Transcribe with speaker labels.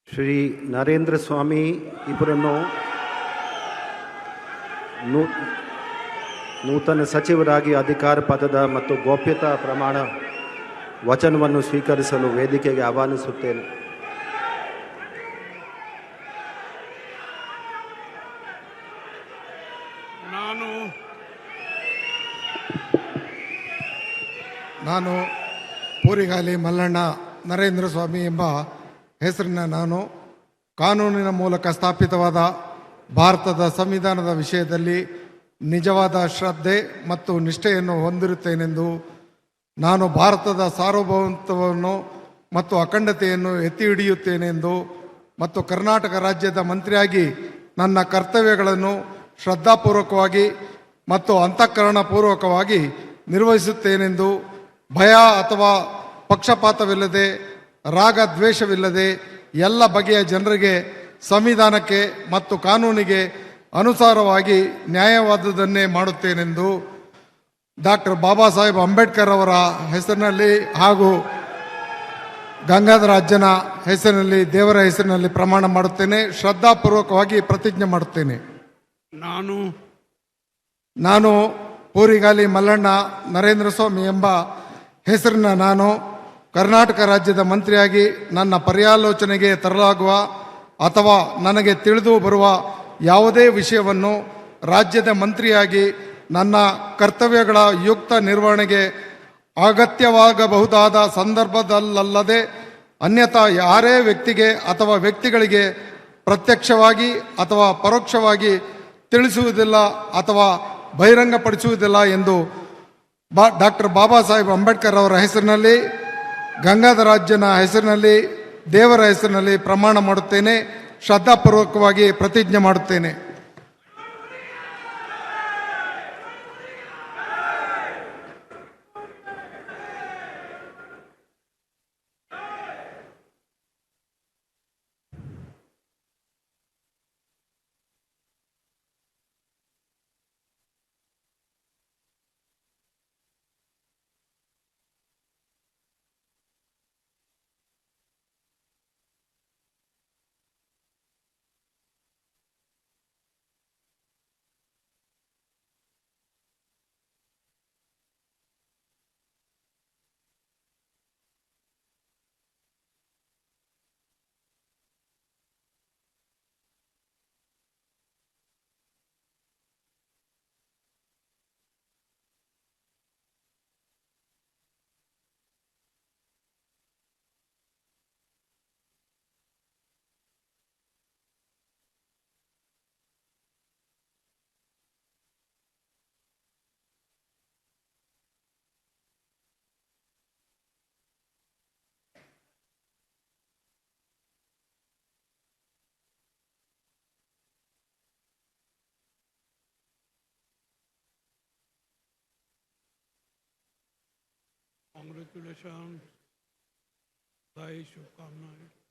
Speaker 1: ಶ್ರೀ ನರೇಂದ್ರ ಸ್ವಾಮಿ ಇವರನ್ನು ನೂತನ ಸಚಿವರಾಗಿ ಅಧಿಕಾರ ಪದದ ಮತ್ತು ಗೋಪ್ಯತಾ ಪ್ರಮಾಣ ವಚನವನ್ನು ಸ್ವೀಕರಿಸಲು ವೇದಿಕೆಗೆ ಆಹ್ವಾನಿಸುತ್ತೇನೆ.
Speaker 2: ನಾನು ಪೂರಿಗಾಲಿ ಮಲ್ಲಣ್ಣ ನರೇಂದ್ರ ಸ್ವಾಮಿ ಎಂಬ ಹೆಸರಿನ ನಾನು ಕಾನೂನಿನ ಮೂಲಕ ಸ್ಥಾಪಿತವಾದ ಭಾರತದ ಸಂವಿಧಾನದ ವಿಷಯದಲ್ಲಿ ನಿಜವಾದ ಶ್ರದ್ಧೆ ಮತ್ತು ನಿಷ್ಠೆಯನ್ನು ಹೊಂದಿರುತ್ತೇನೆಂದು, ನಾನು ಭಾರತದ ಸಾರ್ವಭೌಮತ್ವವನ್ನು ಮತ್ತು ಅಖಂಡತೆಯನ್ನು ಎತ್ತಿ ಹಿಡಿಯುತ್ತೇನೆಂದು ಮತ್ತು ಕರ್ನಾಟಕ ರಾಜ್ಯದ ಮಂತ್ರಿಯಾಗಿ ನನ್ನ ಕರ್ತವ್ಯಗಳನ್ನು ಶ್ರದ್ಧಾಪೂರ್ವಕವಾಗಿ ಮತ್ತು ಅಂತಃಕರಣಪೂರ್ವಕವಾಗಿ ನಿರ್ವಹಿಸುತ್ತೇನೆಂದು, ಭಯ ಅಥವಾ ಪಕ್ಷಪಾತವಿಲ್ಲದೆ, ರಾಗ ದ್ವೇಷವಿಲ್ಲದೆ ಎಲ್ಲ ಬಗೆಯ ಜನರಿಗೆ ಸಂವಿಧಾನಕ್ಕೆ ಮತ್ತು ಕಾನೂನಿಗೆ ಅನುಸಾರವಾಗಿ ನ್ಯಾಯವಾದುದನ್ನೇ ಮಾಡುತ್ತೇನೆಂದು ಡಾಕ್ಟರ್ ಬಾಬಾ ಸಾಹೇಬ್ ಅಂಬೇಡ್ಕರ್ ಅವರ ಹೆಸರಿನಲ್ಲಿ ಹಾಗೂ ಗಂಗಾಧರ ಅಜ್ಜನ ಹೆಸರಿನಲ್ಲಿ, ದೇವರ ಹೆಸರಿನಲ್ಲಿ ಪ್ರಮಾಣ ಮಾಡುತ್ತೇನೆ. ಶ್ರದ್ಧಾಪೂರ್ವಕವಾಗಿ ಪ್ರತಿಜ್ಞೆ ಮಾಡುತ್ತೇನೆ. ನಾನು ಪೂರಿಗಾಲಿ ಮಲ್ಲಣ್ಣ ನರೇಂದ್ರ ಸ್ವಾಮಿ ಎಂಬ ಹೆಸರಿನ ನಾನು ಕರ್ನಾಟಕ ರಾಜ್ಯದ ಮಂತ್ರಿಯಾಗಿ ನನ್ನ ಪರ್ಯಾಲೋಚನೆಗೆ ತರಲಾಗುವ ಅಥವಾ ನನಗೆ ತಿಳಿದು ಬರುವ ಯಾವುದೇ ವಿಷಯವನ್ನು ರಾಜ್ಯದ ಮಂತ್ರಿಯಾಗಿ ನನ್ನ ಕರ್ತವ್ಯಗಳ ಯುಕ್ತ ನಿರ್ವಹಣೆಗೆ ಅಗತ್ಯವಾಗಬಹುದಾದ ಸಂದರ್ಭದಲ್ಲದೆ ಅನ್ಯಥಾ ಯಾರೇ ವ್ಯಕ್ತಿಗೆ ಅಥವಾ ವ್ಯಕ್ತಿಗಳಿಗೆ ಪ್ರತ್ಯಕ್ಷವಾಗಿ ಅಥವಾ ಪರೋಕ್ಷವಾಗಿ ತಿಳಿಸುವುದಿಲ್ಲ ಅಥವಾ ಬಹಿರಂಗಪಡಿಸುವುದಿಲ್ಲ ಎಂದು ಡಾಕ್ಟರ್ ಬಾಬಾ ಸಾಹೇಬ್ ಅಂಬೇಡ್ಕರ್ ಅವರ ಹೆಸರಿನಲ್ಲಿ, ಗಂಗಾಧರ ಅಜ್ಜನ ಹೆಸರಿನಲ್ಲಿ, ದೇವರ ಹೆಸರಿನಲ್ಲಿ ಪ್ರಮಾಣ ಮಾಡುತ್ತೇನೆ. ಶ್ರದ್ಧಾಪೂರ್ವಕವಾಗಿ ಪ್ರತಿಜ್ಞೆ ಮಾಡುತ್ತೇನೆ.
Speaker 3: Congratulations. Bye, शुभकामनाएं.